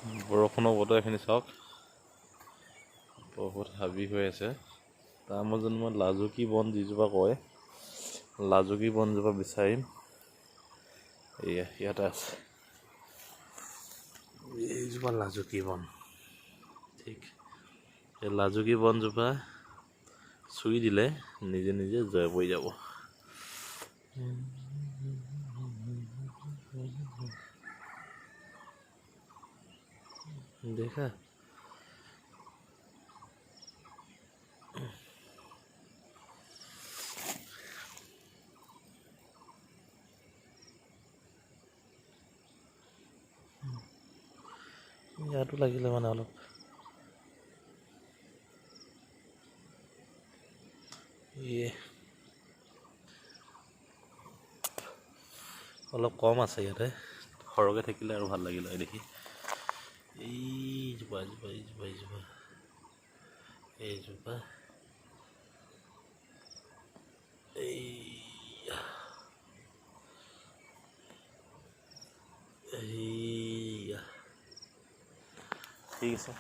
বৰষুণৰ বতৰ এখিনি চাওক, বহুত হাবি হৈ আছে। তাৰ মাজত মই লাজুকী বন যিজোপা কয়, লাজুকী বনজোপা বিচাৰিম। এয়া ইয়াতে আছে, এইজোপা লাজুকী বন। ঠিক এই লাজুকী বনজোপা চুই দিলে নিজে নিজে জয় পৰি যাব। দেখা ইয়াতো লাগিলে মানে অলপ অলপ কম আছে ইয়াতে, সৰহকৈ থাকিলে আৰু ভাল লাগিলে হয় দেখি। এইজোপা এইজোপা এইজোপা এইজোপা এইজোপা এইয়া ঠিক আছে।